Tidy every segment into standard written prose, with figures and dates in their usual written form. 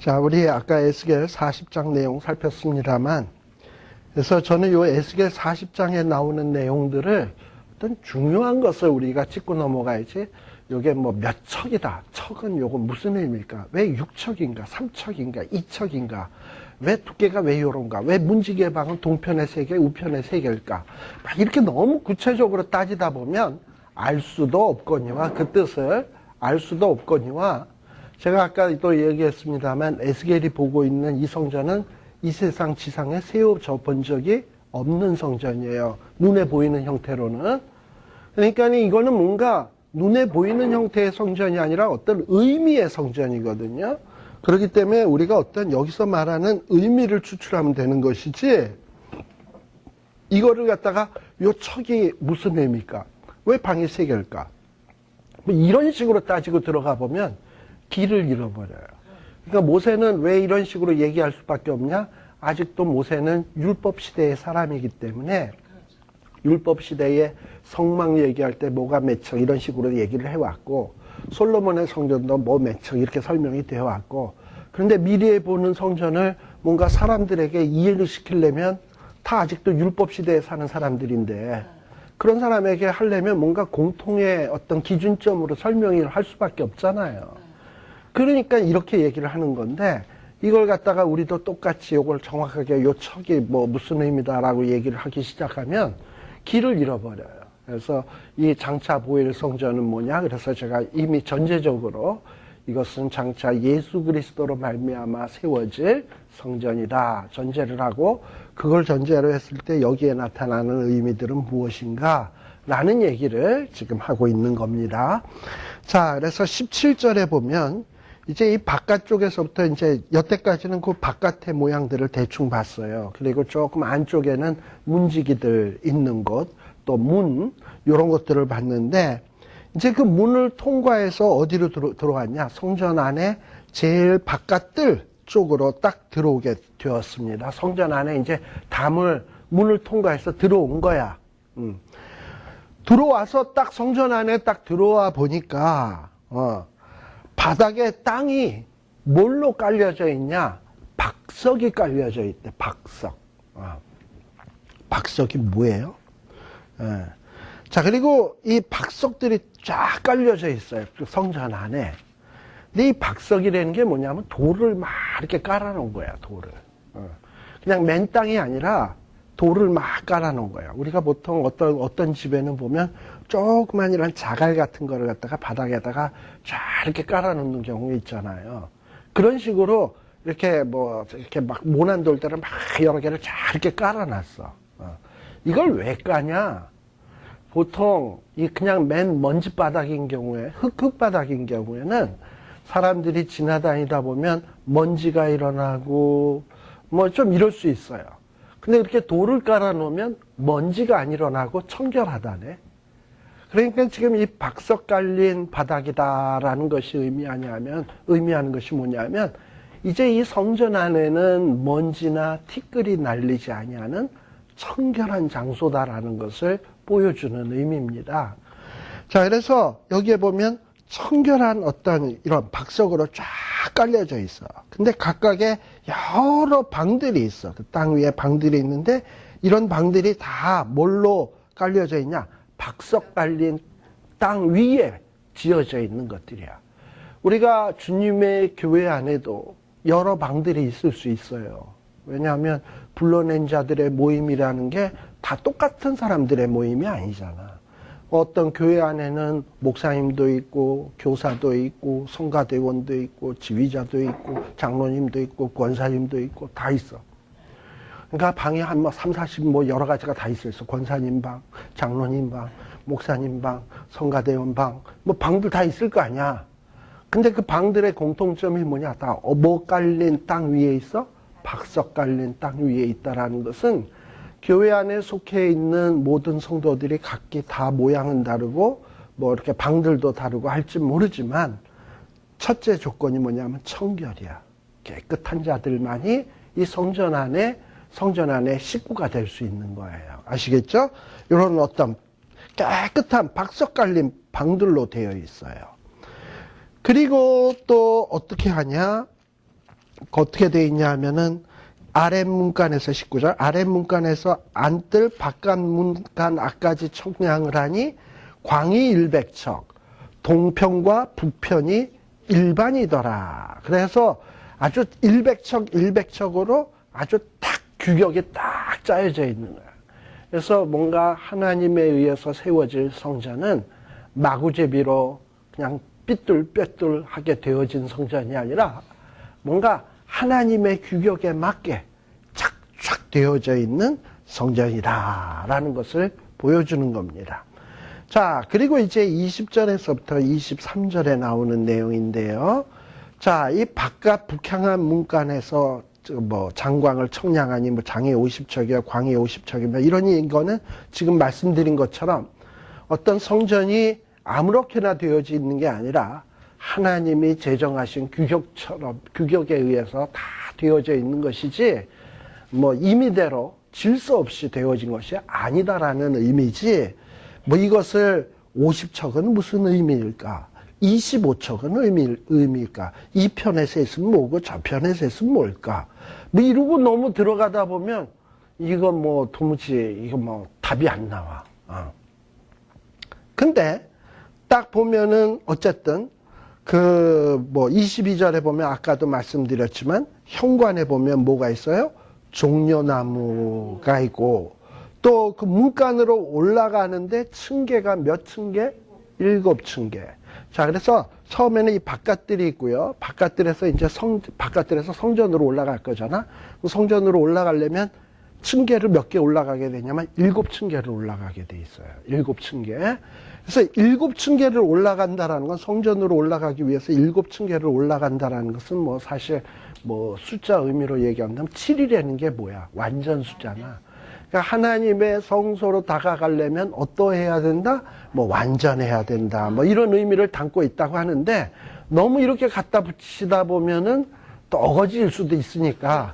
자, 우리 아까 에스겔 40장 내용 살폈습니다만, 그래서 저는 이 에스겔 40장에 나오는 내용들을 어떤 중요한 것을 우리가 짚고 넘어가야지, 요게 뭐 몇 척이다. 척은 요거 무슨 의미일까? 왜 6척인가? 3척인가? 2척인가? 왜 두께가 왜 요런가? 왜 문지개방은 동편의 3개, 우편의 3개일까? 막 이렇게 너무 구체적으로 따지다 보면 알 수도 없거니와 그 뜻을 알 수도 없거니와 제가 아까 또 얘기했습니다만 에스겔이 보고 있는 이 성전은 이 세상 지상에 세워져 본 적이 없는 성전이에요. 눈에 보이는 형태로는. 그러니까 이거는 뭔가 눈에 보이는 형태의 성전이 아니라 어떤 의미의 성전이거든요. 그렇기 때문에 우리가 어떤 여기서 말하는 의미를 추출하면 되는 것이지, 이거를 갖다가 요 척이 무슨 의미일까? 왜 방이 3개일까? 뭐 이런 식으로 따지고 들어가 보면 길을 잃어버려요. 그러니까 모세는 왜 이런 식으로 얘기할 수밖에 없냐? 아직도 모세는 율법 시대의 사람이기 때문에 율법 시대에 성막 얘기할 때 뭐가 몇 척 이런 식으로 얘기를 해왔고, 솔로몬의 성전도 뭐 몇 척 이렇게 설명이 되어 왔고, 그런데 미래에 보는 성전을 뭔가 사람들에게 이해를 시키려면 다 아직도 율법 시대에 사는 사람들인데, 그런 사람에게 하려면 뭔가 공통의 어떤 기준점으로 설명을 할 수밖에 없잖아요. 그러니까 이렇게 얘기를 하는 건데, 이걸 갖다가 우리도 똑같이 이걸 정확하게 요 척이 뭐 무슨 의미다라고 얘기를 하기 시작하면 길을 잃어버려요. 그래서 이 장차 보일 성전은 뭐냐? 그래서 제가 이미 전제적으로 이것은 장차 예수 그리스도로 말미암아 세워질 성전이다 전제를 하고, 그걸 전제로 했을 때 여기에 나타나는 의미들은 무엇인가? 라는 얘기를 지금 하고 있는 겁니다. 자, 그래서 17절에 보면 이제 이 바깥쪽에서부터 이제 여태까지는 그 바깥의 모양들을 대충 봤어요. 그리고 조금 안쪽에는 문지기들 있는 곳, 또 문, 이런 것들을 봤는데, 이제 그 문을 통과해서 어디로 들어왔냐? 성전 안에 제일 바깥들 쪽으로 딱 들어오게 되었습니다. 성전 안에 이제 문을 통과해서 들어온 거야. 들어와서 딱 성전 안에 딱 들어와 보니까, 바닥에 땅이 뭘로 깔려져 있냐? 박석이 깔려져 있대, 박석. 박석이 뭐예요? 자, 그리고 이 박석들이 쫙 깔려져 있어요. 성전 안에. 근데 이 박석이라는 게 뭐냐면 돌을 막 이렇게 깔아놓은 거야, 돌을. 그냥 맨 땅이 아니라 돌을 막 깔아놓은 거야. 우리가 보통 어떤 집에는 보면 조그만 이런 자갈 같은 거를 갖다가 바닥에다가 쫙 이렇게 깔아놓는 경우 있잖아요. 그런 식으로 이렇게 막 모난 돌들을 막 여러 개를 쫙 이렇게 깔아놨어. 이걸 왜 까냐? 보통 그냥 맨 먼지 바닥인 경우에, 흙 바닥인 경우에는 사람들이 지나다니다 보면 먼지가 일어나고 뭐 좀 이럴 수 있어요. 근데 이렇게 돌을 깔아놓으면 먼지가 안 일어나고 청결하다네. 그러니까 지금 이 박석 깔린 바닥이다라는 것이 의미하는 것이 뭐냐면, 이제 이 성전 안에는 먼지나 티끌이 날리지 아니하는 청결한 장소다라는 것을 보여주는 의미입니다. 자, 그래서 여기에 보면 청결한 어떤 이런 박석으로 쫙 깔려져 있어. 근데 각각의 여러 방들이 있어. 그 땅 위에 방들이 있는데, 이런 방들이 다 뭘로 깔려져 있냐? 박석 깔린 땅 위에 지어져 있는 것들이야. 우리가 주님의 교회 안에도 여러 방들이 있을 수 있어요. 왜냐하면 불러낸 자들의 모임이라는 게 다 똑같은 사람들의 모임이 아니잖아. 어떤 교회 안에는 목사님도 있고 교사도 있고 성가대원도 있고 지휘자도 있고 장로님도 있고 권사님도 있고 다 있어. 그러니까 방이 한 3, 40 여러 가지가 다 있어. 권사님 방, 장로님 방, 목사님 방, 성가대원 방, 방들 다 있을 거 아니야. 근데 그 방들의 공통점이 뭐냐? 다 뭐 깔린 땅 위에 있어? 박석 깔린 땅 위에 있다라는 것은, 교회 안에 속해 있는 모든 성도들이 각기 다 모양은 다르고 이렇게 방들도 다르고 할지 모르지만, 첫째 조건이 뭐냐면 청결이야. 깨끗한 자들만이 이 성전 안에 식구가 될 수 있는 거예요. 아시겠죠? 이런 어떤 깨끗한 박석 깔린 방들로 되어 있어요. 그리고 또 어떻게 하냐? 어떻게 돼 있냐 하면은 아랫문간에서 19절 아랫문간에서 안뜰 바깥문간 앞까지 청량을 하니 광이 일백척 동편과 북편이 일반이더라. 그래서 아주 일백척으로 아주 딱 규격이 딱 짜여져 있는 거야. 그래서 뭔가 하나님에 의해서 세워질 성전은 마구제비로 그냥 삐뚤빼뚤하게 되어진 성전이 아니라 뭔가 하나님의 규격에 맞게 착착 되어져 있는 성전이다라는 것을 보여주는 겁니다. 자, 그리고 이제 20절에서부터 23절에 나오는 내용인데요. 자, 이 바깥 북향한 문간에서 장광을 청량하니 장이 50척이야, 광이 50척이며 이러니 이거는 지금 말씀드린 것처럼 어떤 성전이 아무렇게나 되어져 있는 게 아니라 하나님이 제정하신 규격에 의해서 다 되어져 있는 것이지, 임의대로 질서 없이 되어진 것이 아니다라는 의미지, 이것을 50척은 무슨 의미일까? 25척은 의미일까? 이 편에서 있으면 뭐고, 저 편에서 있으면 뭘까? 이러고 너무 들어가다 보면, 이거 도무지, 답이 안 나와. 근데, 딱 보면은, 어쨌든, 22절에 보면 아까도 말씀드렸지만 현관에 보면 뭐가 있어요? 종려나무가 있고 또 그 문간으로 올라가는데 층계가 몇 층계? 7층계. 자, 그래서 처음에는 이 바깥들이 있고요. 바깥들에서 이제 바깥들에서 성전으로 올라갈 거잖아. 성전으로 올라가려면 층계를 몇 개 올라가게 되냐면 7층계를 올라가게 돼 있어요. 7층계. 그래서 7층계를 올라간다라는 건 성전으로 올라가기 위해서 7층계를 올라간다라는 것은 사실 숫자 의미로 얘기한다면 7이라는 게 뭐야? 완전 숫자나. 그러니까 하나님의 성소로 다가가려면 어떠해야 된다? 완전해야 된다. 이런 의미를 담고 있다고 하는데 너무 이렇게 갖다 붙이다 보면은 또 어거지일 수도 있으니까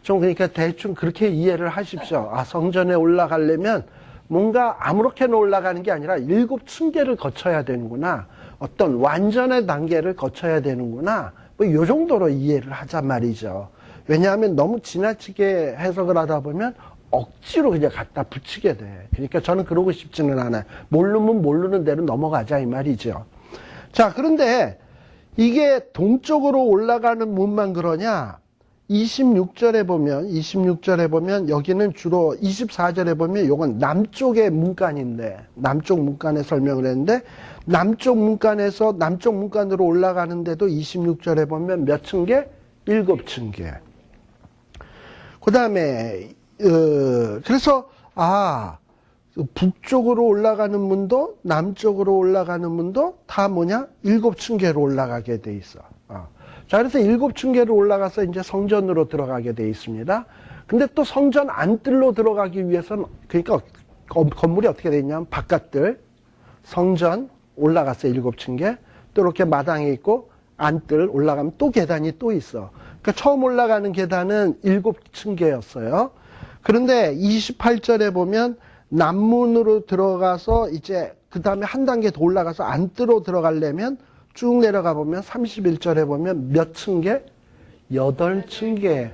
그러니까 대충 그렇게 이해를 하십시오. 성전에 올라가려면 뭔가 아무렇게나 올라가는 게 아니라 7층계를 거쳐야 되는구나. 어떤 완전의 단계를 거쳐야 되는구나. 요 정도로 이해를 하자 말이죠. 왜냐하면 너무 지나치게 해석을 하다 보면 억지로 그냥 갖다 붙이게 돼. 그러니까 저는 그러고 싶지는 않아요. 모르면 모르는 대로 넘어가자 이 말이죠. 자, 그런데 이게 동쪽으로 올라가는 문만 그러냐? 26절에 보면 여기는 주로 24절에 보면 요건 남쪽의 문간인데 남쪽 문간에 설명을 했는데 남쪽 문간으로 올라가는데도 26절에 보면 몇 층계? 7층계. 그 다음에 그래서 북쪽으로 올라가는 문도 남쪽으로 올라가는 문도 다 7층계로 올라가게 돼 있어. 자, 그래서 7층계로 올라가서 이제 성전으로 들어가게 돼 있습니다. 근데 또 성전 안뜰로 들어가기 위해서는, 그러니까 건물이 어떻게 돼 있냐면 바깥뜰, 성전 올라갔어 7층계, 또 이렇게 마당이 있고 안뜰 올라가면 또 계단이 또 있어. 그러니까 처음 올라가는 계단은 7층계였어요. 그런데 28절에 보면 남문으로 들어가서 이제 그 다음에 한 단계 더 올라가서 안뜰로 들어가려면 쭉 내려가 보면 31절에 보면 몇 층계? 8층계.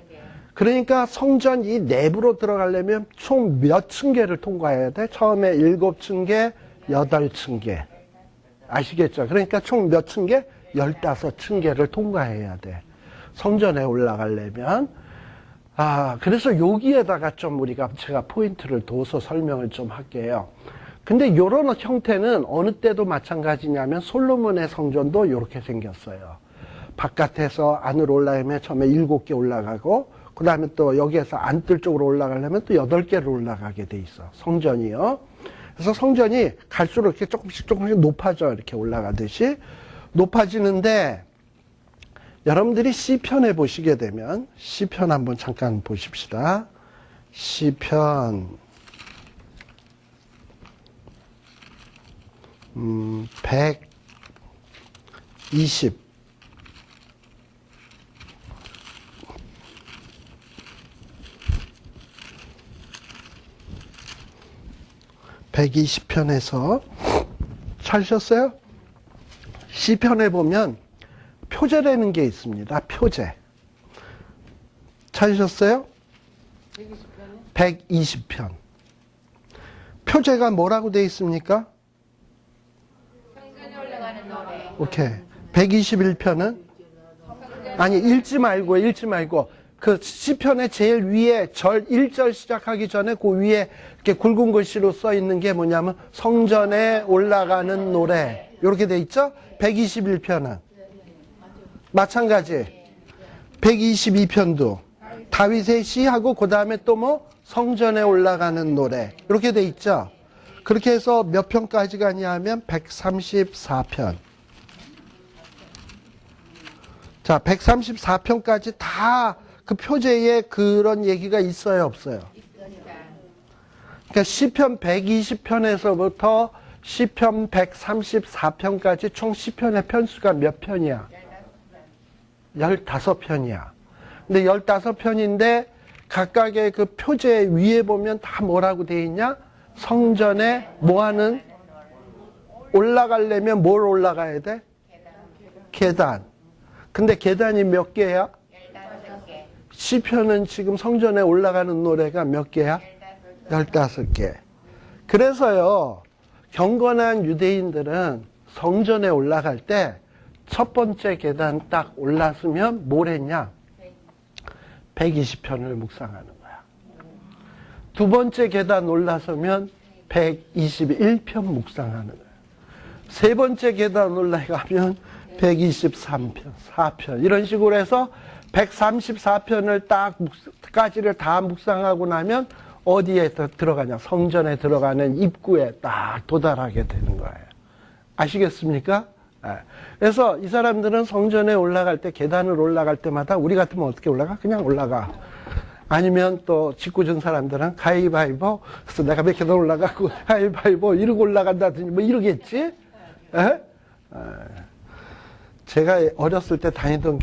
그러니까 성전 이 내부로 들어가려면 총 몇 층계를 통과해야 돼? 처음에 7층계, 8층계. 아시겠죠? 그러니까 총 몇 층계? 15층계를 통과해야 돼. 성전에 올라가려면. 그래서 여기에다가 좀 제가 포인트를 둬서 설명을 좀 할게요. 근데 이런 형태는 어느 때도 마찬가지냐면 솔로몬의 성전도 이렇게 생겼어요. 바깥에서 안으로 올라가면 처음에 7개 올라가고 그 다음에 또 여기에서 안뜰 쪽으로 올라가려면 또 8개로 올라가게 돼 있어. 성전이요. 그래서 성전이 갈수록 이렇게 조금씩 높아져. 이렇게 올라가듯이 높아지는데 여러분들이 시편에 보시게 되면 시편 한번 잠깐 보십시다. 시편 120 120편에서 찾으셨어요? 시편에 보면 표제라는 게 있습니다. 표제. 찾으셨어요? 120편. 표제가 뭐라고 되어 있습니까? 성전에 올라가는 노래. 오케이. 121편은? 아니, 읽지 말고. 그 시편의 제일 위에 1절 시작하기 전에 그 위에 이렇게 굵은 글씨로 써 있는 게 뭐냐면 성전에 올라가는 노래. 이렇게 돼 있죠? 121편은. 마찬가지. 122편도. 다윗의 시하고 그 다음에 또 뭐? 성전에 올라가는 노래. 이렇게 돼 있죠? 그렇게 해서 몇 편까지 가냐 하면 134편. 자, 134편까지 다 그 표제에 그런 얘기가 있어요, 없어요? 그러니까 시편 120편에서부터 시편 134편까지 총 시편의 편수가 몇 편이야? 15편이야. 근데 15편인데 각각의 그 표제 위에 보면 다 뭐라고 돼 있냐? 성전에 뭐하는? 올라가려면 뭘 올라가야 돼? 계단. 근데 계단이 몇 개야? 시편은 지금 성전에 올라가는 노래가 몇 개야? 15개. 그래서요, 경건한 유대인들은 성전에 올라갈 때 첫 번째 계단 딱 올랐으면 뭘 했냐? 120편을 묵상하는 거야. 두 번째 계단 올라서면 121편 묵상하는 거야. 세 번째 계단 올라가면 123편, 4편. 이런 식으로 해서 134편을 까지를 다 묵상하고 나면 어디에 들어가냐? 성전에 들어가는 입구에 딱 도달하게 되는 거예요. 아시겠습니까? 그래서 이 사람들은 성전에 올라갈 때, 계단을 올라갈 때마다 우리 같으면 어떻게 올라가? 그냥 올라가. 아니면 또 직구준 사람들은 가위바위보, 그래서 내가 몇 계단 올라가고 가위바위보 이러고 올라간다든지 뭐 이러겠지? 제가 어렸을 때 다니던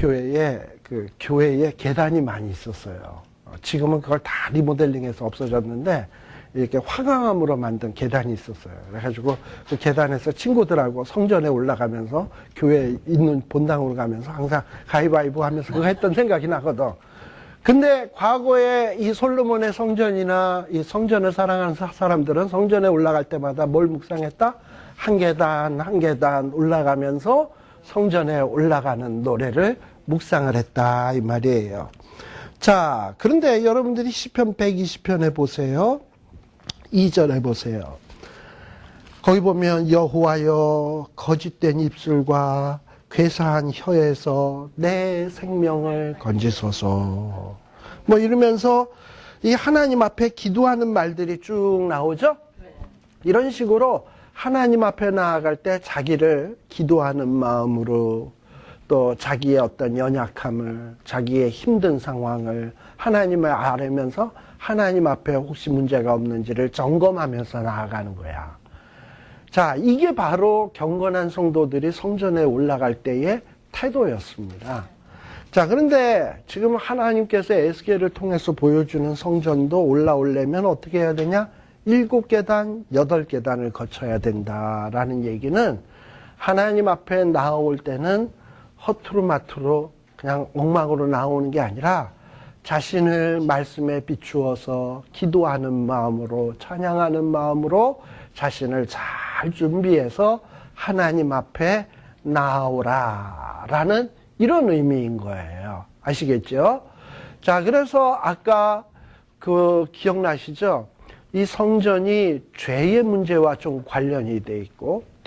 교회에 계단이 많이 있었어요. 지금은 그걸 다 리모델링해서 없어졌는데 이렇게 화강암으로 만든 계단이 있었어요. 그래가지고 그 계단에서 친구들하고 성전에 올라가면서 교회에 있는 본당으로 가면서 항상 가위바위보 하면서 그거 했던 생각이 나거든. 근데 과거에 이 솔로몬의 성전이나 이 성전을 사랑하는 사람들은 성전에 올라갈 때마다 뭘 묵상했다? 한 계단 한 계단 올라가면서 성전에 올라가는 노래를 묵상을 했다 이 말이에요. 자, 그런데 여러분들이 시편 120편에 보세요. 2절에 보세요. 거기 보면 여호와여 거짓된 입술과 괴사한 혀에서 내 생명을 건지소서. 뭐 이러면서 이 하나님 앞에 기도하는 말들이 쭉 나오죠. 이런 식으로 하나님 앞에 나아갈 때 자기를 기도하는 마음으로 또 자기의 어떤 연약함을, 자기의 힘든 상황을 하나님을 아뢰면서 하나님 앞에 혹시 문제가 없는지를 점검하면서 나아가는 거야. 자, 이게 바로 경건한 성도들이 성전에 올라갈 때의 태도였습니다. 자, 그런데 지금 하나님께서 에스겔을 통해서 보여주는 성전도 올라오려면 어떻게 해야 되냐? 7계단, 8계단을 거쳐야 된다라는 얘기는 하나님 앞에 나올 때는 허투루마투루 그냥 엉망으로 나오는 게 아니라 자신을 말씀에 비추어서 기도하는 마음으로, 찬양하는 마음으로 자신을 잘 준비해서 하나님 앞에 나오라라는 이런 의미인 거예요. 아시겠죠? 자, 그래서 아까 기억나시죠? 이 성전이 죄의 문제와 좀 관련이 돼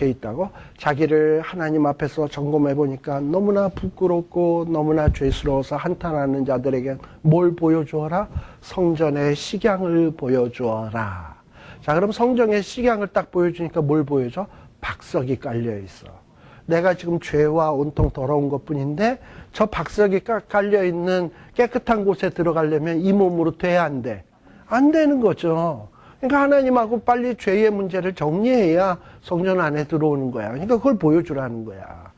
있다고 자기를 하나님 앞에서 점검해 보니까 너무나 부끄럽고 너무나 죄스러워서 한탄하는 자들에게 뭘 보여주어라? 성전의 식양을 보여주어라. 자, 그럼 성전의 식양을 딱 보여주니까 뭘 보여줘? 박석이 깔려 있어. 내가 지금 죄와 온통 더러운 것뿐인데 저 박석이 깔려 있는 깨끗한 곳에 들어가려면 이 몸으로 돼야 안 돼? 안 되는 거죠. 그러니까 하나님하고 빨리 죄의 문제를 정리해야 성전 안에 들어오는 거야. 그러니까 그걸 보여주라는 거야.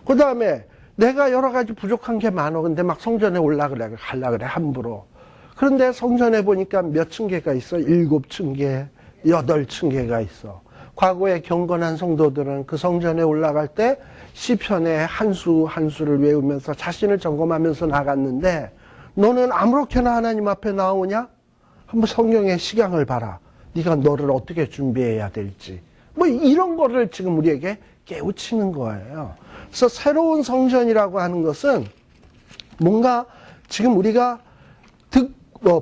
그 다음에 내가 여러 가지 부족한 게 많어. 근데 막 성전에 가려고 그래, 함부로. 그런데 성전에 보니까 몇 층계가 있어? 7층계, 8층계가 있어. 과거에 경건한 성도들은 그 성전에 올라갈 때 시편의 한 수를 외우면서 자신을 점검하면서 나갔는데 너는 아무렇게나 하나님 앞에 나오냐? 한번 성경의 식양을 봐라. 네가 너를 어떻게 준비해야 될지. 뭐 이런 거를 지금 우리에게 깨우치는 거예요. 그래서 새로운 성전이라고 하는 것은 뭔가 지금 우리가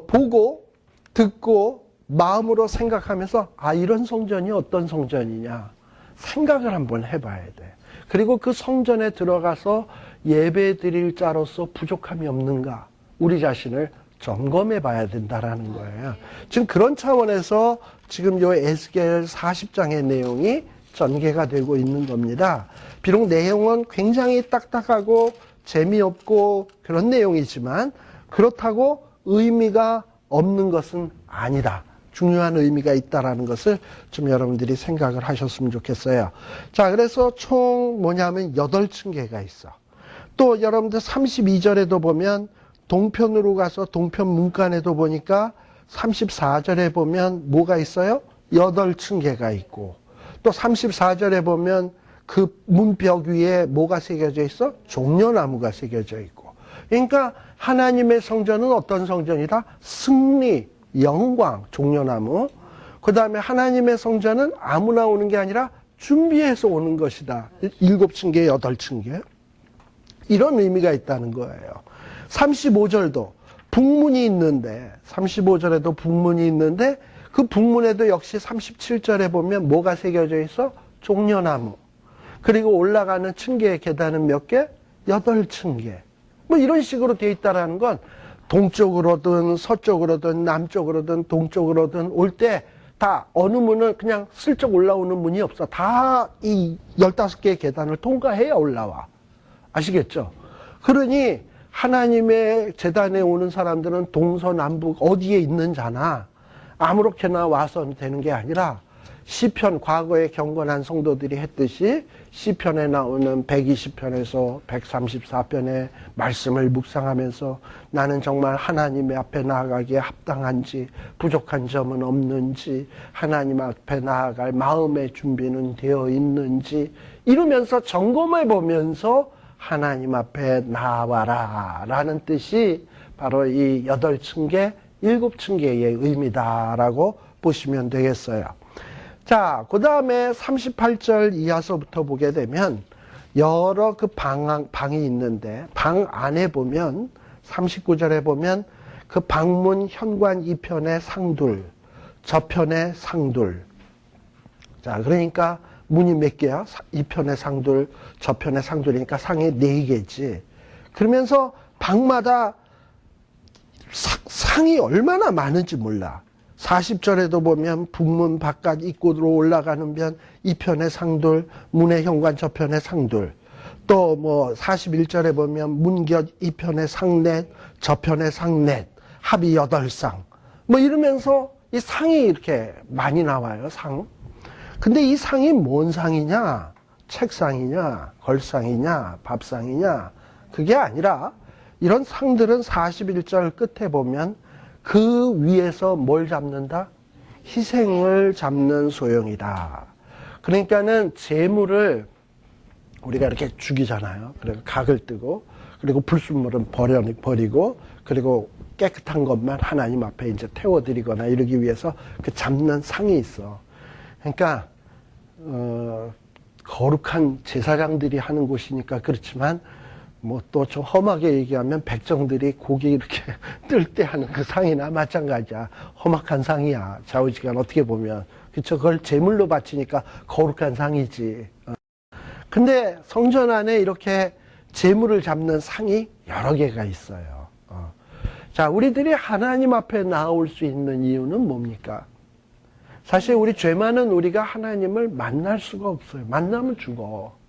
보고 듣고 마음으로 생각하면서 이런 성전이 어떤 성전이냐 생각을 한번 해봐야 돼. 그리고 그 성전에 들어가서 예배 드릴 자로서 부족함이 없는가 우리 자신을 점검해 봐야 된다라는 거예요. 지금 그런 차원에서 지금 요 에스겔 40장의 내용이 전개가 되고 있는 겁니다. 비록 내용은 굉장히 딱딱하고 재미없고 그런 내용이지만 그렇다고 의미가 없는 것은 아니다. 중요한 의미가 있다라는 것을 좀 여러분들이 생각을 하셨으면 좋겠어요. 자, 그래서 총 뭐냐면 8층계가 있어. 또 여러분들 32절에도 보면 동편으로 가서 동편 문간에도 보니까 34절에 보면 뭐가 있어요? 8층계가 있고 또 34절에 보면 그 문벽 위에 뭐가 새겨져 있어? 종려나무가 새겨져 있고. 그러니까 하나님의 성전은 어떤 성전이다? 승리, 영광, 종려나무. 그 다음에 하나님의 성전은 아무나 오는 게 아니라 준비해서 오는 것이다. 7층계, 8층계. 이런 의미가 있다는 거예요. 35절도 북문이 있는데 35절에도 북문이 있는데 그 북문에도 역시 37절에 보면 뭐가 새겨져 있어? 종려나무. 그리고 올라가는 층계의 계단은 몇 개? 8층계. 뭐 이런 식으로 되어 있다라는 건 동쪽으로든 서쪽으로든 남쪽으로든 동쪽으로든 올 때 다 어느 문을 그냥 슬쩍 올라오는 문이 없어. 다 이 15개의 계단을 통과해야 올라와. 아시겠죠? 그러니 하나님의 제단에 오는 사람들은 동서남북 어디에 있는 자나 아무렇게나 와서 되는 게 아니라 시편, 과거에 경건한 성도들이 했듯이 시편에 나오는 120편에서 134편의 말씀을 묵상하면서 나는 정말 하나님의 앞에 나아가기에 합당한지 부족한 점은 없는지 하나님 앞에 나아갈 마음의 준비는 되어 있는지 이러면서 점검해 보면서 하나님 앞에 나와라 라는 뜻이 바로 이 8층계, 7층계의 의미다라고 보시면 되겠어요. 자, 그 다음에 38절 이하서부터 보게 되면 여러 그 방이 있는데 방 안에 보면 39절에 보면 그 방문 현관 이편에 상둘, 저편에 상둘. 자, 그러니까 문이 몇 개야? 이편에 상둘, 저편에 상둘이니까 상이 4개지. 그러면서 방마다 상이 얼마나 많은지 몰라. 40절에도 보면 북문 바깥 입구로 올라가는 면 이편에 상둘, 문의 현관 저편에 상둘. 또 뭐 41절에 보면 문곁 이편에 상넷, 저편에 상넷, 합이 8상. 뭐 이러면서 이 상이 이렇게 많이 나와요, 상. 근데 이 상이 뭔 상이냐? 책상이냐? 걸상이냐? 밥상이냐? 그게 아니라 이런 상들은 41절 끝에 보면 그 위에서 뭘 잡는다? 희생을 잡는 소용이다. 그러니까는 재물을 우리가 이렇게 죽이잖아요. 그리고 각을 뜨고, 그리고 불순물은 버리고, 그리고 깨끗한 것만 하나님 앞에 이제 태워드리거나 이러기 위해서 그 잡는 상이 있어. 그러니까, 거룩한 제사장들이 하는 곳이니까 그렇지만, 뭐 또 좀 험하게 얘기하면 백정들이 고기 이렇게 뜰 때 하는 그 상이나 마찬가지야. 험악한 상이야. 좌우지간 어떻게 보면. 그쵸? 그걸 제물로 바치니까 거룩한 상이지. 근데 성전 안에 이렇게 제물을 잡는 상이 여러 개가 있어요. 자, 우리들이 하나님 앞에 나올 수 있는 이유는 뭡니까? 사실 우리 죄 많은 우리가 하나님을 만날 수가 없어요. 만나면 죽어.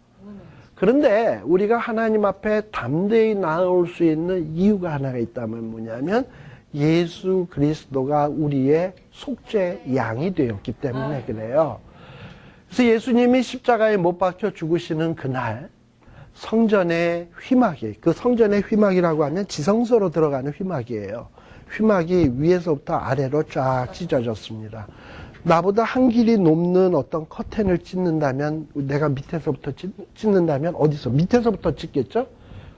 그런데 우리가 하나님 앞에 담대히 나올 수 있는 이유가 하나가 있다면 뭐냐면 예수 그리스도가 우리의 속죄 양이 되었기 때문에 그래요. 그래서 예수님이 십자가에 못 박혀 죽으시는 그날 성전의 휘막이, 그 성전의 휘막이라고 하면 지성소로 들어가는 휘막이에요. 휘막이 위에서부터 아래로 쫙 찢어졌습니다. 나보다 한 길이 높는 어떤 커튼을 찢는다면, 내가 밑에서부터 찢는다면 어디서? 밑에서부터 찢겠죠?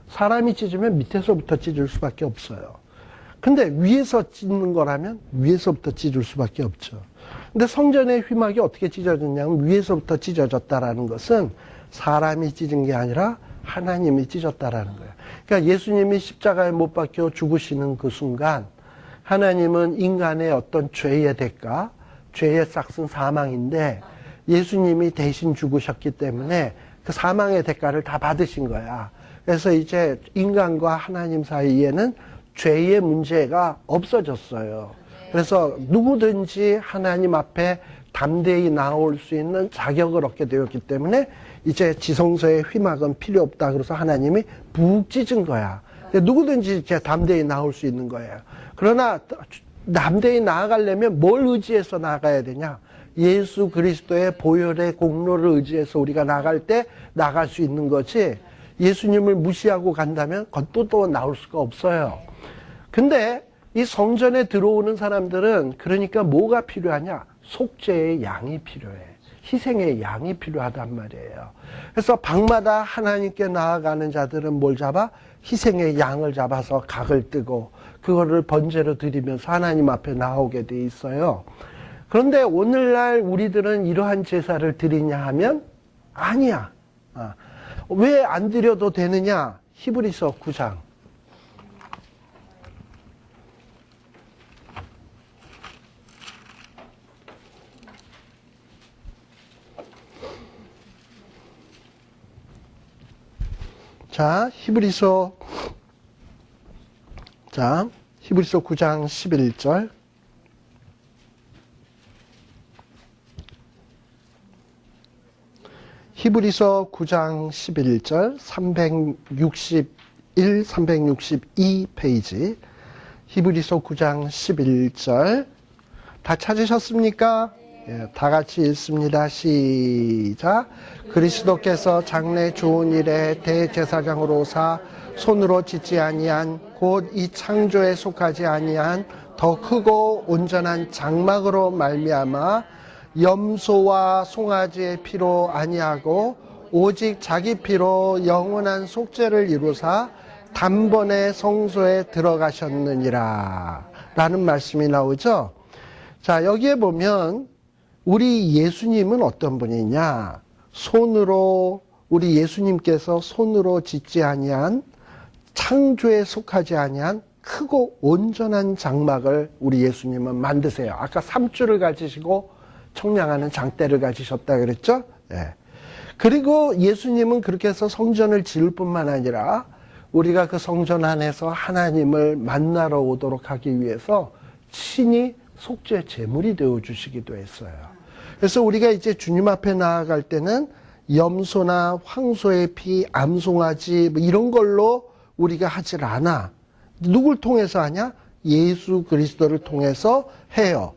사람이 찢으면 밑에서부터 찢을 수밖에 없어요. 근데 위에서 찢는 거라면 위에서부터 찢을 수밖에 없죠. 근데 성전의 휘막이 어떻게 찢어졌냐면 위에서부터 찢어졌다라는 것은 사람이 찢은 게 아니라 하나님이 찢었다라는 거예요. 그러니까 예수님이 십자가에 못 박혀 죽으시는 그 순간 하나님은 인간의 어떤 죄의 대가, 죄의 싹슨 사망인데 예수님이 대신 죽으셨기 때문에 그 사망의 대가를 다 받으신 거야. 그래서 이제 인간과 하나님 사이에는 죄의 문제가 없어졌어요. 그래서 누구든지 하나님 앞에 담대히 나올 수 있는 자격을 얻게 되었기 때문에 이제 지성소의 휘막은 필요 없다. 그래서 하나님이 푹 찢은 거야. 누구든지 이렇게 담대히 나올 수 있는 거예요. 그러나 담대히 나아가려면 뭘 의지해서 나가야 되냐? 예수 그리스도의 보혈의 공로를 의지해서 우리가 나갈 때 나갈 수 있는 거지, 예수님을 무시하고 간다면 그것도 또 나올 수가 없어요. 근데 이 성전에 들어오는 사람들은 그러니까 뭐가 필요하냐? 속죄의 양이 필요해. 희생의 양이 필요하단 말이에요. 그래서 방마다 하나님께 나아가는 자들은 뭘 잡아? 희생의 양을 잡아서 각을 뜨고 그거를 번제로 드리면서 하나님 앞에 나오게 돼 있어요. 그런데 오늘날 우리들은 이러한 제사를 드리냐 하면 아니야. 왜 안 드려도 되느냐? 히브리서 9장. 자, 히브리서 9장 11절. 히브리서 9장 11절 361, 362 페이지. 히브리서 9장 11절. 다 찾으셨습니까? 예, 다 같이 읽습니다. 시작. 그리스도께서 장래 좋은 일에 대제사장으로 사 손으로 짓지 아니한 곧 이 창조에 속하지 아니한 더 크고 온전한 장막으로 말미암아 염소와 송아지의 피로 아니하고 오직 자기 피로 영원한 속죄를 이루사 단번에 성소에 들어가셨느니라 라는 말씀이 나오죠. 자, 여기에 보면 우리 예수님은 어떤 분이냐? 우리 예수님께서 손으로 짓지 아니한, 창조에 속하지 아니한 크고 온전한 장막을 우리 예수님은 만드세요. 아까 3주를 가지시고 청량하는 장대를 가지셨다 그랬죠? 네. 그리고 예수님은 그렇게 해서 성전을 지을 뿐만 아니라 우리가 그 성전 안에서 하나님을 만나러 오도록 하기 위해서 친히 속죄 제물이 되어 주시기도 했어요. 그래서 우리가 이제 주님 앞에 나아갈 때는 염소나 황소의 피, 암송아지 뭐 이런 걸로 우리가 하질 않아. 누굴 통해서 하냐? 예수 그리스도를 통해서 해요.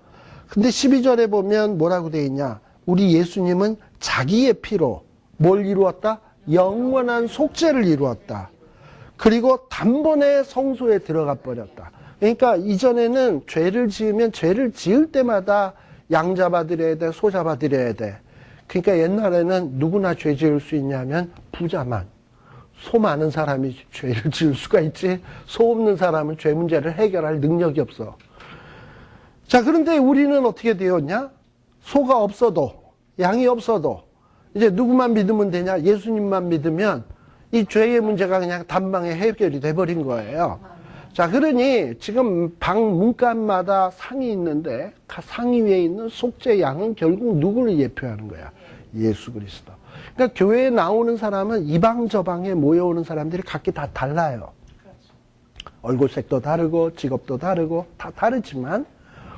근데 12절에 보면 뭐라고 되어 있냐? 우리 예수님은 자기의 피로 뭘 이루었다? 영원한 속죄를 이루었다. 그리고 단번에 성소에 들어가 버렸다. 그러니까 이전에는 죄를 지으면 죄를 지을 때마다 양 잡아드려야 돼, 소 잡아드려야 돼. 그러니까 옛날에는 누구나 죄 지을 수 있냐면 부자만, 소 많은 사람이 죄를 지을 수가 있지, 소 없는 사람은 죄 문제를 해결할 능력이 없어. 자, 그런데 우리는 어떻게 되었냐? 소가 없어도, 양이 없어도 이제 누구만 믿으면 되냐? 예수님만 믿으면 이 죄의 문제가 그냥 단방에 해결이 돼버린 거예요. 자, 그러니 지금 방 문간마다 상이 있는데 상이 위에 있는 속죄 양은 결국 누구를 예표하는 거야? 예수 그리스도. 그러니까 교회에 나오는 사람은 이방 저방에 모여오는 사람들이 각기 다 달라요. 얼굴색도 다르고 직업도 다르고 다 다르지만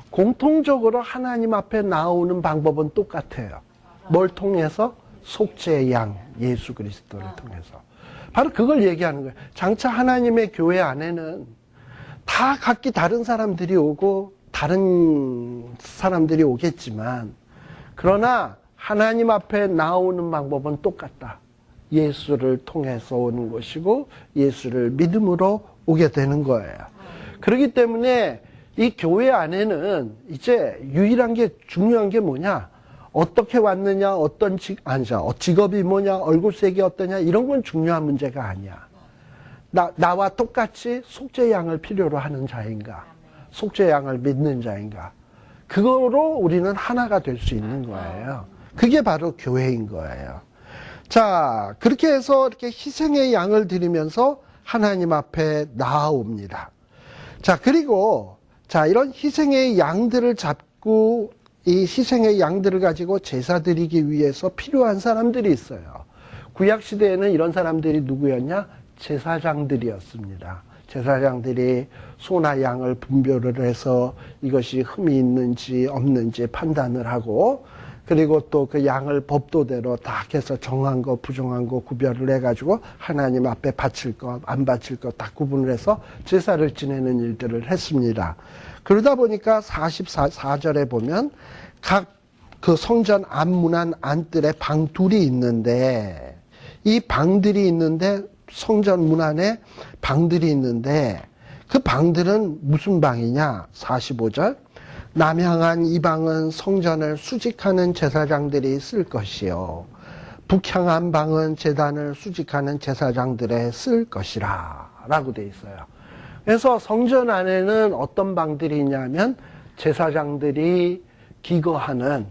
공통적으로 하나님 앞에 나오는 방법은 똑같아요. 뭘 통해서? 속죄의 양 예수 그리스도를 통해서. 바로 그걸 얘기하는 거예요. 장차 하나님의 교회 안에는 다 각기 다른 사람들이 오고 다른 사람들이 오겠지만, 그러나 하나님 앞에 나오는 방법은 똑같다. 예수를 통해서 오는 것이고 예수를 믿음으로 오게 되는 거예요. 그렇기 때문에 이 교회 안에는 이제 유일한 게, 중요한 게 뭐냐? 어떻게 왔느냐, 직업이 뭐냐, 얼굴색이 어떠냐, 이런 건 중요한 문제가 아니야. 나와 똑같이 속죄 양을 필요로 하는 자인가? 속죄 양을 믿는 자인가? 그거로 우리는 하나가 될 수 있는 거예요. 그게 바로 교회인 거예요. 자, 그렇게 해서 이렇게 희생의 양을 드리면서 하나님 앞에 나아옵니다. 자, 그리고 자, 이런 희생의 양들을 잡고 이 희생의 양들을 가지고 제사 드리기 위해서 필요한 사람들이 있어요. 구약 시대에는 이런 사람들이 누구였냐? 제사장들이었습니다. 제사장들이 소나 양을 분별을 해서 이것이 흠이 있는지 없는지 판단을 하고, 그리고 또 그 양을 법도대로 다 해서 정한 거 부정한 거 구별을 해가지고 하나님 앞에 바칠 것 안 바칠 것 다 구분을 해서 제사를 지내는 일들을 했습니다. 그러다 보니까 44절에 보면 각 그 성전 안문안 안뜰에 방 둘이 있는데, 이 방들이 있는데 성전 문 안에 방들이 있는데, 그 방들은 무슨 방이냐? 45절. 남향한 이 방은 성전을 수직하는 제사장들이 쓸 것이요, 북향한 방은 제단을 수직하는 제사장들의 쓸 것이라 라고 돼 있어요. 그래서 성전 안에는 어떤 방들이 있냐면 제사장들이 기거하는,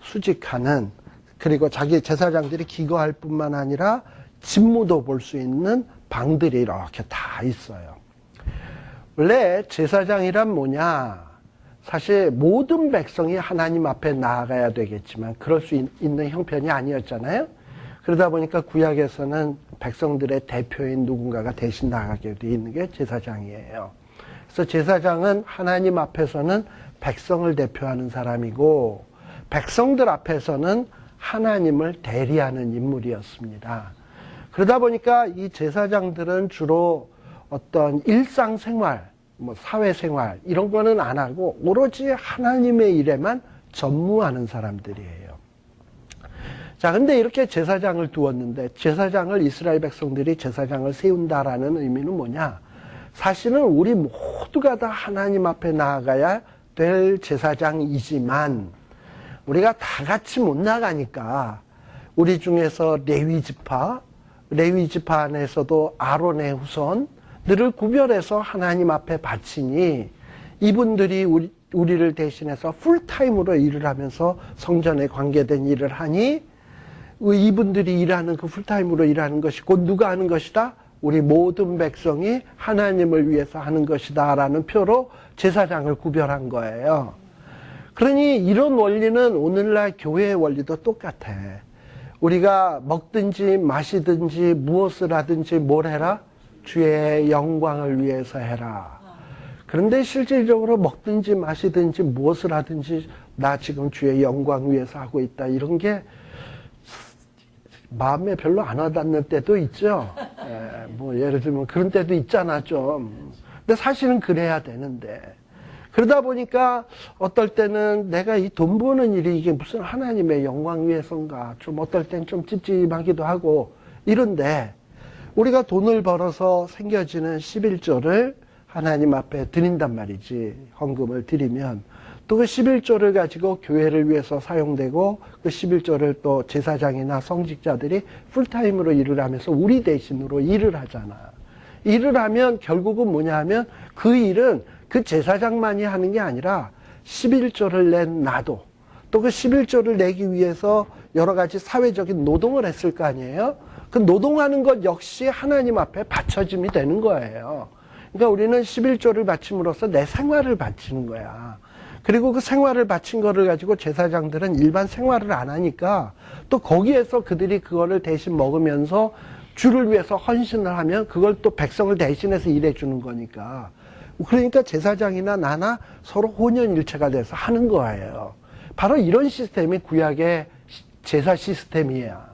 수직하는, 그리고 자기 제사장들이 기거할 뿐만 아니라 직무도 볼 수 있는 방들이 이렇게 다 있어요. 원래 제사장이란 뭐냐? 사실 모든 백성이 하나님 앞에 나아가야 되겠지만 그럴 수 있는 형편이 아니었잖아요. 그러다 보니까 구약에서는 백성들의 대표인 누군가가 대신 나가게 돼 있는 게 제사장이에요. 그래서 제사장은 하나님 앞에서는 백성을 대표하는 사람이고, 백성들 앞에서는 하나님을 대리하는 인물이었습니다. 그러다 보니까 이 제사장들은 주로 어떤 일상생활, 사회생활 이런 거는 안 하고 오로지 하나님의 일에만 전무하는 사람들이에요. 자, 근데 이렇게 제사장을 두었는데, 제사장을 이스라엘 백성들이 제사장을 세운다라는 의미는 뭐냐? 사실은 우리 모두가 다 하나님 앞에 나아가야 될 제사장이지만 우리가 다 같이 못 나가니까 우리 중에서 레위 지파 안에서도 아론의 후손들을 구별해서 하나님 앞에 바치니, 이분들이 우리를 대신해서 풀타임으로 일을 하면서 성전에 관계된 일을 하니, 이분들이 일하는 그 풀타임으로 일하는 것이 곧 누가 하는 것이다? 우리 모든 백성이 하나님을 위해서 하는 것이다 라는 표로 제사장을 구별한 거예요. 그러니 이런 원리는 오늘날 교회의 원리도 똑같아. 우리가 먹든지 마시든지 무엇을 하든지 뭘 해라? 주의 영광을 위해서 해라. 그런데 실질적으로 먹든지 마시든지 무엇을 하든지 나 지금 주의 영광 위해서 하고 있다, 이런 게 마음에 별로 안 와닿는 때도 있죠. 예를 들면 그런 때도 있잖아 좀. 근데 사실은 그래야 되는데, 그러다 보니까 어떨 때는 내가 이 돈 버는 일이 이게 무슨 하나님의 영광 위해서인가, 좀 어떨 땐 좀 찝찝하기도 하고 이런데, 우리가 돈을 벌어서 생겨지는 11조를 하나님 앞에 드린단 말이지. 헌금을 드리면 또 그 11조를 가지고 교회를 위해서 사용되고, 그 11조를 또 제사장이나 성직자들이 풀타임으로 일을 하면서 우리 대신으로 일을 하잖아. 일을 하면 결국은 뭐냐 하면 그 일은 그 제사장만이 하는 게 아니라 11조를 낸 나도, 또 그 11조를 내기 위해서 여러 가지 사회적인 노동을 했을 거 아니에요? 그 노동하는 것 역시 하나님 앞에 바쳐짐이 되는 거예요. 그러니까 우리는 11조를 바침으로써 내 생활을 바치는 거야. 그리고 그 생활을 바친 거를 가지고 제사장들은 일반 생활을 안 하니까 또 거기에서 그들이 그거를 대신 먹으면서 주를 위해서 헌신을 하면 그걸 또 백성을 대신해서 일해 주는 거니까. 그러니까 제사장이나 나나 서로 혼연일체가 돼서 하는 거예요. 바로 이런 시스템이 구약의 제사 시스템이야.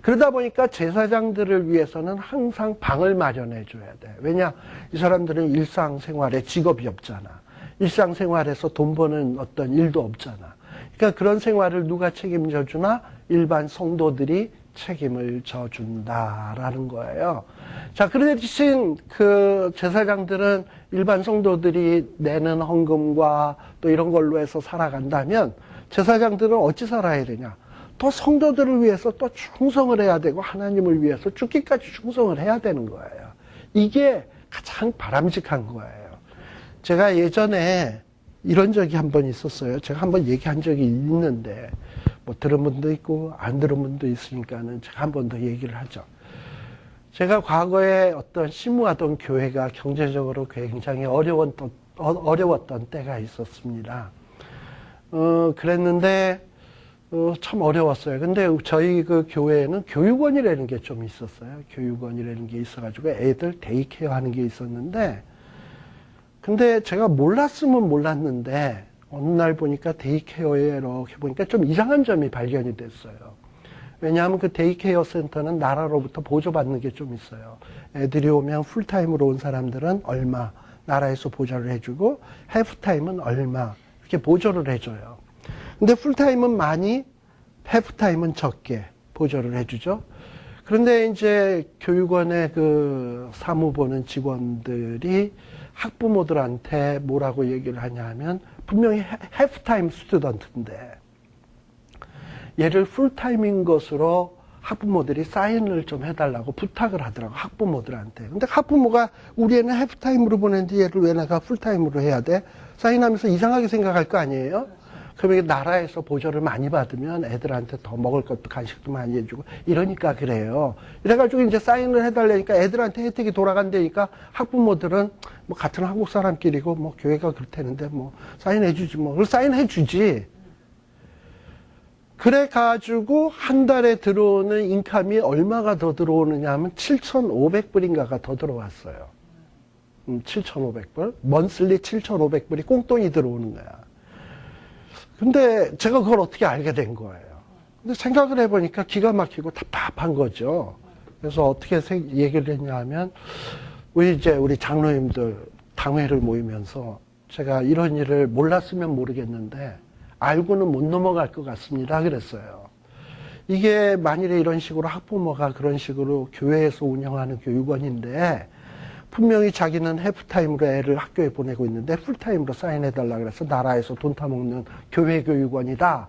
그러다 보니까 제사장들을 위해서는 항상 방을 마련해 줘야 돼. 왜냐? 이 사람들은 일상생활에 직업이 없잖아. 일상생활에서 돈 버는 어떤 일도 없잖아. 그러니까 그런 생활을 누가 책임져 주나? 일반 성도들이 책임을 져준다라는 거예요. 자, 그 대신 그 제사장들은 일반 성도들이 내는 헌금과 또 이런 걸로 해서 살아간다면, 제사장들은 어찌 살아야 되냐? 또 성도들을 위해서 또 충성을 해야 되고 하나님을 위해서 죽기까지 충성을 해야 되는 거예요. 이게 가장 바람직한 거예요. 제가 예전에 이런 적이 한 번 있었어요. 제가 한 번 얘기한 적이 있는데, 뭐 들은 분도 있고, 안 들은 분도 있으니까는 제가 한 번 더 얘기를 하죠. 제가 과거에 어떤 심무하던 교회가 경제적으로 굉장히 어려웠던 때가 있었습니다. 그랬는데, 참 어려웠어요. 근데 저희 그 교회에는 교육원이라는 게 좀 있었어요. 교육원이라는 게 있어가지고 애들 데이케어 하는 게 있었는데, 근데 제가 몰랐으면 몰랐는데, 어느 날 보니까 데이케어에 이렇게 보니까 좀 이상한 점이 발견이 됐어요. 왜냐하면 그 데이케어 센터는 나라로부터 보조받는 게 좀 있어요. 애들이 오면 풀타임으로 온 사람들은 얼마, 나라에서 보조를 해주고, 해프타임은 얼마, 이렇게 보조를 해줘요. 근데 풀타임은 많이, 해프타임은 적게 보조를 해주죠. 그런데 이제 교육원의 그 사무 보는 직원들이 학부모들한테 뭐라고 얘기를 하냐 하면 분명히 해프타임 스튜던트인데 얘를 풀타임인 것으로 학부모들이 사인을 좀 해달라고 부탁을 하더라고, 학부모들한테. 근데 학부모가 우리 애는 해프타임으로 보내는데 얘를 왜 내가 풀타임으로 해야 돼? 사인하면서 이상하게 생각할 거 아니에요? 그러면 나라에서 보조를 많이 받으면 애들한테 더 먹을 것도 간식도 많이 해주고 이러니까 그래요. 이래가지고 이제 사인을 해달라니까 애들한테 혜택이 돌아간다니까 학부모들은 뭐 같은 한국 사람끼리고 뭐 교회가 그렇다는데 뭐 사인해주지 뭐. 그걸 사인해주지. 그래가지고 한 달에 들어오는 인컴이 얼마가 더 들어오느냐 하면 7,500불인가가 더 들어왔어요. 7,500불. 먼슬리 7,500불이 꽁돈이 들어오는 거야. 근데 제가 그걸 어떻게 알게 된 거예요. 근데 생각을 해보니까 기가 막히고 답답한 거죠. 그래서 어떻게 얘기를 했냐 하면, 우리 장로님들 당회를 모이면서 제가 이런 일을 몰랐으면 모르겠는데, 알고는 못 넘어갈 것 같습니다. 그랬어요. 이게 만일에 이런 식으로 학부모가 그런 식으로 교회에서 운영하는 교육원인데, 분명히 자기는 해프타임으로 애를 학교에 보내고 있는데 풀타임으로 사인해달라 그래서 나라에서 돈 타먹는 교회 교육원이다.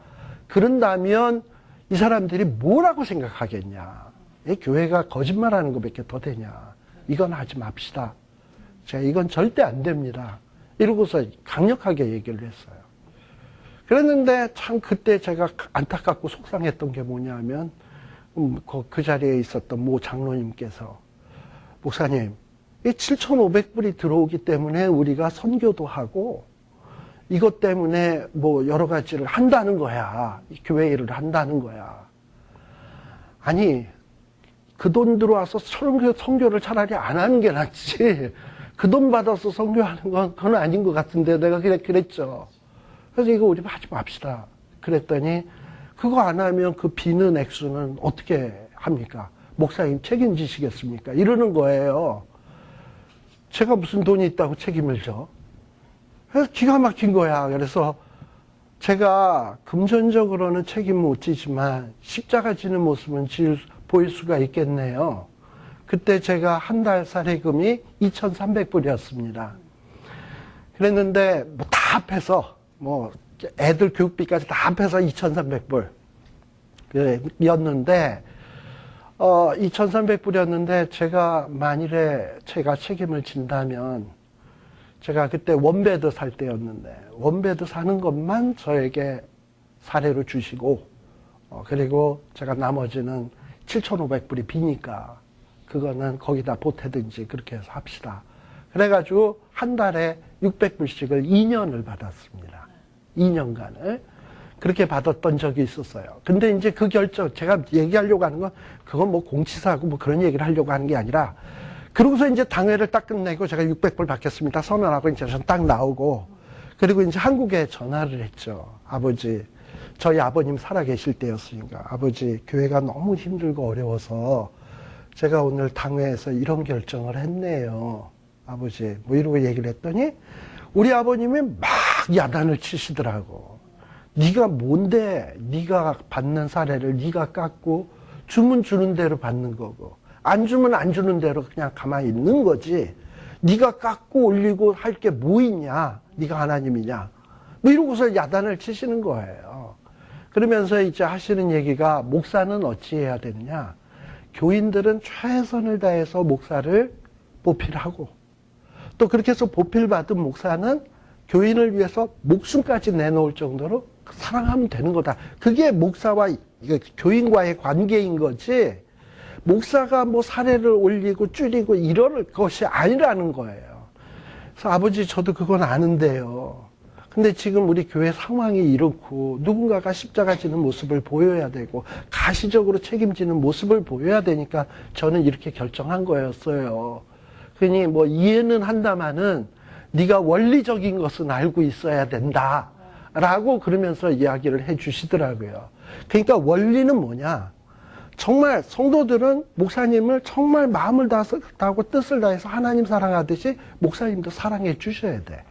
그런다면 이 사람들이 뭐라고 생각하겠냐. 교회가 거짓말하는 것밖에 더 되냐. 이건 하지 맙시다. 제가 이건 절대 안 됩니다. 이러고서 강력하게 얘기를 했어요. 그랬는데 참 그때 제가 안타깝고 속상했던 게 뭐냐면 그 자리에 있었던 모 장로님께서 목사님, 7,500불이 들어오기 때문에 우리가 선교도 하고 이것 때문에 뭐 여러 가지를 한다는 거야. 교회 일을 한다는 거야. 아니, 그 돈 들어와서 선교를 차라리 안 하는 게 낫지. 그 돈 받아서 선교하는 건 그건 아닌 것 같은데 내가 그랬죠. 그래서 이거 우리 하지 맙시다. 그랬더니 그거 안 하면 그 비는 액수는 어떻게 합니까? 목사님 책임지시겠습니까? 이러는 거예요. 제가 무슨 돈이 있다고 책임을 져? 그래서 기가 막힌 거야. 그래서 제가 금전적으로는 책임 못 지지만 십자가 지는 모습은 보일 수가 있겠네요. 그때 제가 한 달 사례금이 2,300불이었습니다. 그랬는데 뭐 다 합해서 뭐 애들 교육비까지 다 합해서 2,300불 였는데 2,300불이었는데 제가 만일에 제가 책임을 진다면 제가 그때 원베드 살 때였는데 원베드 사는 것만 저에게 사례로 주시고 그리고 제가 나머지는 7,500불이 비니까 그거는 거기다 보태든지 그렇게 해서 합시다. 그래가지고 한 달에 600불씩을 2년을 받았습니다. 2년간을. 그렇게 받았던 적이 있었어요. 근데 이제 그 결정, 제가 얘기하려고 하는 건, 그건 뭐 공치사고 뭐 그런 얘기를 하려고 하는 게 아니라, 그러고서 이제 당회를 딱 끝내고 제가 600불 받겠습니다. 선언하고 이제 전 딱 나오고, 그리고 이제 한국에 전화를 했죠. 아버지, 저희 아버님 살아계실 때였으니까, 아버지, 교회가 너무 힘들고 어려워서, 제가 오늘 당회에서 이런 결정을 했네요. 아버지, 뭐 이러고 얘기를 했더니, 우리 아버님이 막 야단을 치시더라고. 네가 뭔데 네가 받는 사례를 네가 깎고 주면 주는 대로 받는 거고 안 주면 안 주는 대로 그냥 가만히 있는 거지. 네가 깎고 올리고 할 게 뭐 있냐. 네가 하나님이냐. 뭐 이러고서 야단을 치시는 거예요. 그러면서 이제 하시는 얘기가 목사는 어찌 해야 되느냐. 교인들은 최선을 다해서 목사를 보필하고, 또 그렇게 해서 보필받은 목사는 교인을 위해서 목숨까지 내놓을 정도로 사랑하면 되는 거다. 그게 목사와 교인과의 관계인 거지, 목사가 뭐 사례를 올리고 줄이고 이럴 것이 아니라는 거예요. 그래서 아버지, 저도 그건 아는데요. 근데 지금 우리 교회 상황이 이렇고 누군가가 십자가 지는 모습을 보여야 되고 가시적으로 책임지는 모습을 보여야 되니까 저는 이렇게 결정한 거였어요. 그러니 뭐 이해는 한다마는 네가 원리적인 것은 알고 있어야 된다 라고 그러면서 이야기를 해 주시더라고요. 그러니까 원리는 뭐냐, 정말 성도들은 목사님을 정말 마음을 다하고 뜻을 다해서 하나님 사랑하듯이 목사님도 사랑해 주셔야 돼.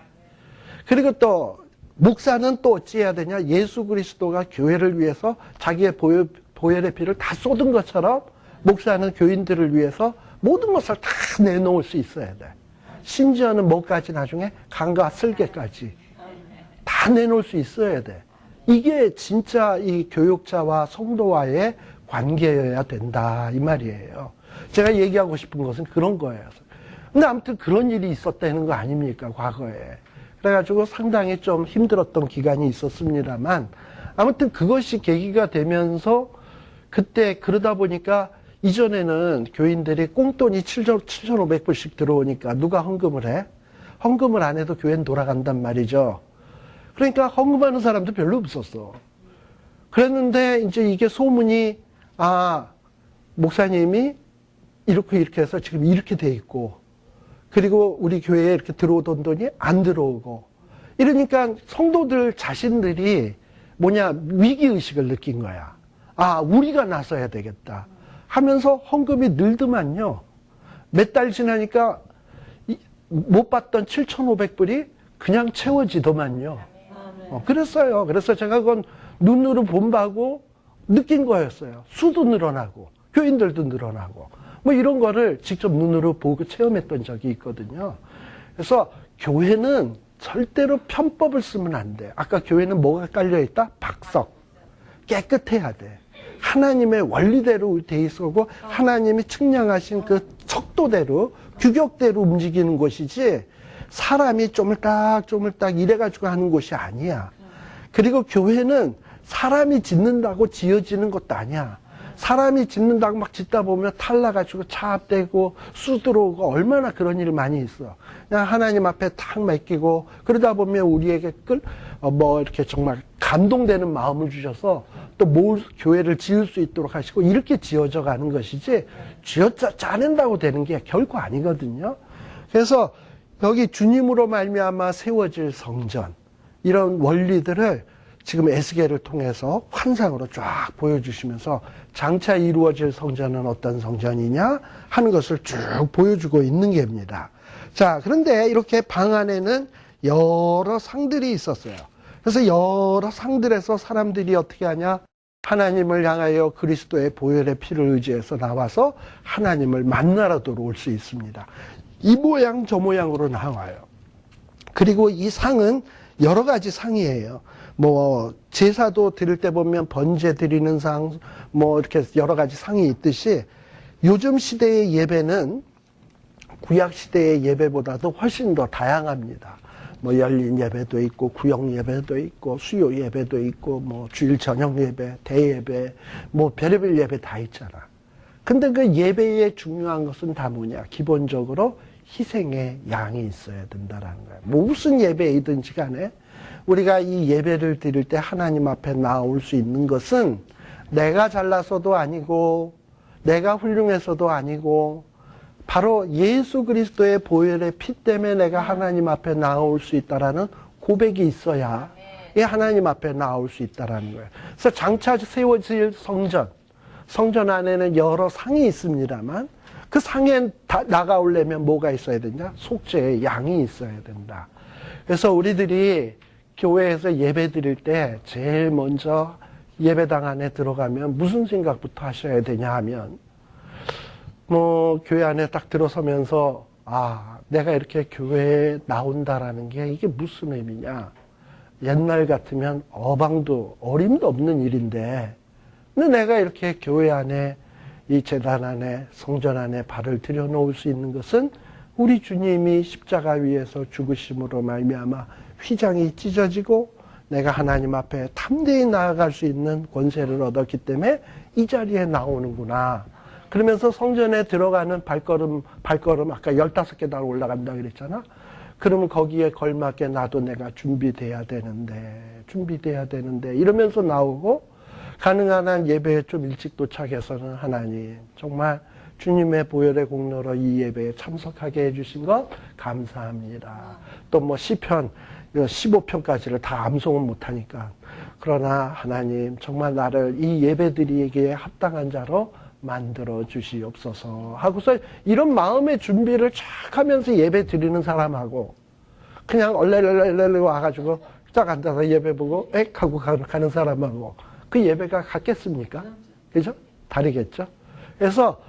그리고 또 목사는 또 어찌해야 되냐, 예수 그리스도가 교회를 위해서 자기의 보혈의 피를 다 쏟은 것처럼 목사는 교인들을 위해서 모든 것을 다 내놓을 수 있어야 돼. 심지어는 뭐까지, 나중에 간과 쓸개까지 다 내놓을 수 있어야 돼. 이게 진짜 이 교육자와 성도와의 관계여야 된다, 이 말이에요. 제가 얘기하고 싶은 것은 그런 거예요. 근데 아무튼 그런 일이 있었다는 거 아닙니까, 과거에. 그래가지고 상당히 좀 힘들었던 기간이 있었습니다만, 아무튼 그것이 계기가 되면서 그때 그러다 보니까 이전에는 교인들이 꽁돈이 7,500불씩 들어오니까 누가 헌금을 해? 헌금을 안 해도 교회는 돌아간단 말이죠. 그러니까 헌금하는 사람도 별로 없었어. 그랬는데 이제 이게 소문이, 아, 목사님이 이렇게 해서 지금 이렇게 돼 있고, 그리고 우리 교회에 이렇게 들어오던 돈이 안 들어오고, 이러니까 성도들 자신들이 위기의식을 느낀 거야. 아, 우리가 나서야 되겠다 하면서 헌금이 늘더만요. 몇 달 지나니까 못 받던 7,500불이 그냥 채워지더만요. 그랬어요. 그래서 제가 그건 눈으로 본바고 느낀 거였어요. 수도 늘어나고 교인들도 늘어나고 뭐 이런 거를 직접 눈으로 보고 체험했던 적이 있거든요. 그래서 교회는 절대로 편법을 쓰면 안 돼. 아까 교회는 뭐가 깔려있다? 박석. 깨끗해야 돼. 하나님의 원리대로 돼 있고 하나님이 측량하신 그 척도대로 규격대로 움직이는 곳이지, 사람이 쪼물딱 이래가지고 하는 곳이 아니야. 그리고 교회는 사람이 짓는다고 지어지는 것도 아니야. 사람이 짓는다고 막 짓다 보면 탈나가지고 차압되고 수 들어오고 얼마나 그런 일 많이 있어. 그냥 하나님 앞에 탁 맡기고 그러다 보면 우리에게 이렇게 정말 감동되는 마음을 주셔서 또 교회를 지을 수 있도록 하시고 이렇게 지어져 가는 것이지, 짜낸다고 되는 게 결코 아니거든요. 그래서 여기 주님으로 말미암아 세워질 성전, 이런 원리들을 지금 에스겔을 통해서 환상으로 쫙 보여주시면서 장차 이루어질 성전은 어떤 성전이냐 하는 것을 쭉 보여주고 있는 게입니다. 자, 그런데 이렇게 방 안에는 여러 상들이 있었어요. 그래서 여러 상들에서 사람들이 어떻게 하냐, 하나님을 향하여 그리스도의 보혈의 피를 의지해서 나와서 하나님을 만나러 들어올 수 있습니다. 이 모양 저 모양으로 나와요. 그리고 이 상은 여러 가지 상이에요. 제사도 드릴 때 보면 번제 드리는 상, 이렇게 여러 가지 상이 있듯이 요즘 시대의 예배는 구약 시대의 예배보다도 훨씬 더 다양합니다. 열린 예배도 있고, 구역 예배도 있고, 수요 예배도 있고, 주일 저녁 예배, 대예배, 별의별 예배 다 있잖아. 근데 그 예배의 중요한 것은 다 뭐냐? 기본적으로 희생의 양이 있어야 된다라는 거예요. 무슨 예배이든지 간에 우리가 이 예배를 드릴 때 하나님 앞에 나올 수 있는 것은 내가 잘나서도 아니고 내가 훌륭해서도 아니고 바로 예수 그리스도의 보혈의 피 때문에 내가 하나님 앞에 나올 수 있다라는 고백이 있어야 하나님 앞에 나올 수 있다라는 거예요. 그래서 장차 세워질 성전 안에는 여러 상이 있습니다만 그 상에 나가오려면 뭐가 있어야 되냐? 속죄의 양이 있어야 된다. 그래서 우리들이 교회에서 예배 드릴 때 제일 먼저 예배당 안에 들어가면 무슨 생각부터 하셔야 되냐 하면, 교회 안에 딱 들어서면서, 내가 이렇게 교회에 나온다라는 게 이게 무슨 의미냐. 옛날 같으면 어림도 없는 일인데, 근데 내가 이렇게 교회 안에, 이 제단 안에, 성전 안에 발을 들여놓을 수 있는 것은 우리 주님이 십자가 위에서 죽으심으로 말미암아 휘장이 찢어지고 내가 하나님 앞에 담대히 나아갈 수 있는 권세를 얻었기 때문에 이 자리에 나오는구나. 그러면서 성전에 들어가는 발걸음 아까 15계단 올라간다 그랬잖아. 그러면 거기에 걸맞게 나도 내가 준비돼야 되는데 이러면서 나오고 가능한 한 예배에 좀 일찍 도착해서는 하나님 정말 주님의 보혈의 공로로 이 예배에 참석하게 해주신 것 감사합니다. 또 뭐 시편 15편까지를 다 암송은 못하니까 그러나 하나님 정말 나를 이 예배드리기에 합당한 자로 만들어 주시옵소서 하고서 이런 마음의 준비를 쫙 하면서 예배 드리는 사람하고 그냥 얼레레레레 와가지고 딱 앉아서 예배 보고 액 하고 가는 사람하고 그 예배가 같겠습니까? 그죠? 다르겠죠? 그래서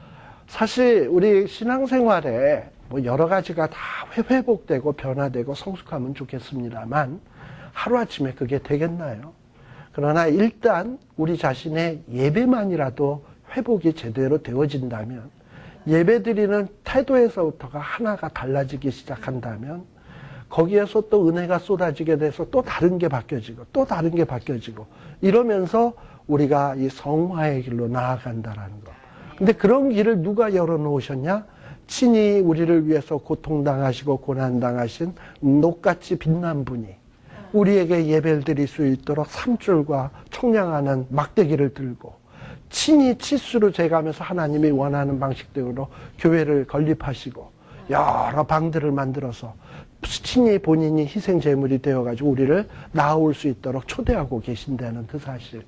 사실 우리 신앙생활에 뭐 여러 가지가 다 회복되고 변화되고 성숙하면 좋겠습니다만 하루아침에 그게 되겠나요? 그러나 일단 우리 자신의 예배만이라도 회복이 제대로 되어진다면 예배드리는 태도에서부터가 하나가 달라지기 시작한다면 거기에서 또 은혜가 쏟아지게 돼서 또 다른 게 바뀌어지고 또 다른 게 바뀌어지고 이러면서 우리가 이 성화의 길로 나아간다라는 거. 근데 그런 길을 누가 열어놓으셨냐? 친히 우리를 위해서 고통당하시고 고난당하신 녹같이 빛난 분이 우리에게 예배를 드릴 수 있도록 삼줄과 청량하는 막대기를 들고 친히 치수로 재가면서 하나님이 원하는 방식대로 교회를 건립하시고 여러 방들을 만들어서 친히 본인이 희생 제물이 되어가지고 우리를 나아올 수 있도록 초대하고 계신다는 그 사실.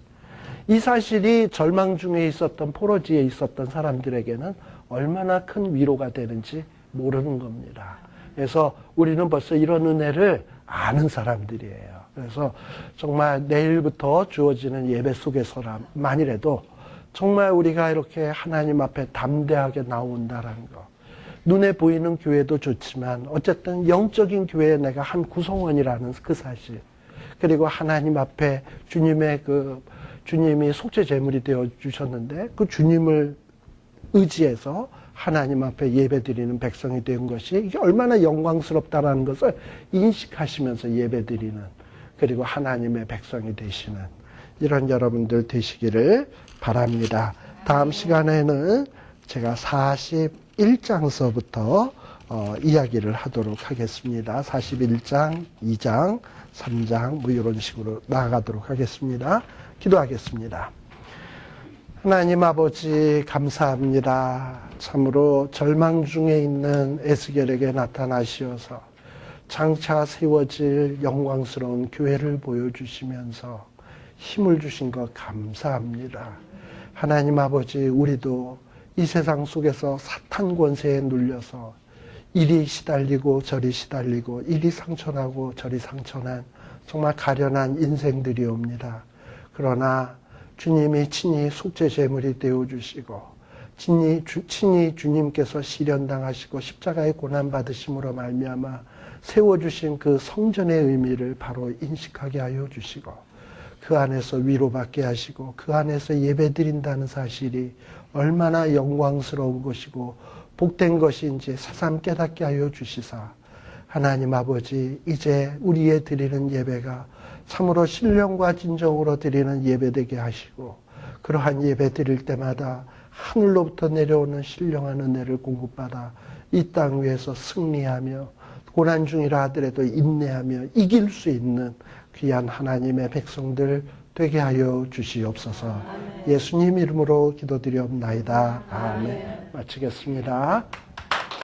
이 사실이 절망 중에 있었던 포로지에 있었던 사람들에게는 얼마나 큰 위로가 되는지 모르는 겁니다. 그래서 우리는 벌써 이런 은혜를 아는 사람들이에요. 그래서 정말 내일부터 주어지는 예배 속에서만이라도 정말 우리가 이렇게 하나님 앞에 담대하게 나온다라는 거. 눈에 보이는 교회도 좋지만 어쨌든 영적인 교회에 내가 한 구성원이라는 그 사실. 그리고 하나님 앞에 주님이 속죄 제물이 되어 주셨는데 그 주님을 의지해서 하나님 앞에 예배드리는 백성이 된 것이 이게 얼마나 영광스럽다라는 것을 인식하시면서 예배드리는 그리고 하나님의 백성이 되시는 이런 여러분들 되시기를 바랍니다. 다음 시간에는 제가 41장서부터 이야기를 하도록 하겠습니다. 41장, 2장, 3장 뭐 이런 식으로 나아가도록 하겠습니다. 기도하겠습니다. 하나님 아버지 감사합니다. 참으로 절망 중에 있는 에스겔에게 나타나시어서 장차 세워질 영광스러운 교회를 보여주시면서 힘을 주신 것 감사합니다. 하나님 아버지 우리도 이 세상 속에서 사탄 권세에 눌려서 이리 시달리고 저리 시달리고 이리 상처나고 저리 상처난 정말 가련한 인생들이옵니다. 그러나 주님이 친히 속죄 제물이 되어주시고 친히 주님께서 시련당하시고 십자가의 고난받으심으로 말미암아 세워주신 그 성전의 의미를 바로 인식하게 하여 주시고 그 안에서 위로받게 하시고 그 안에서 예배드린다는 사실이 얼마나 영광스러운 것이고 복된 것인지 새삼 깨닫게 하여 주시사 하나님 아버지 이제 우리의 드리는 예배가 참으로 신령과 진정으로 드리는 예배되게 하시고 그러한 예배 드릴 때마다 하늘로부터 내려오는 신령한 은혜를 공급받아 이 땅 위에서 승리하며 고난 중이라 하더라도 인내하며 이길 수 있는 귀한 하나님의 백성들 되게 하여 주시옵소서. 아멘. 예수님 이름으로 기도드리옵나이다. 아멘. 마치겠습니다.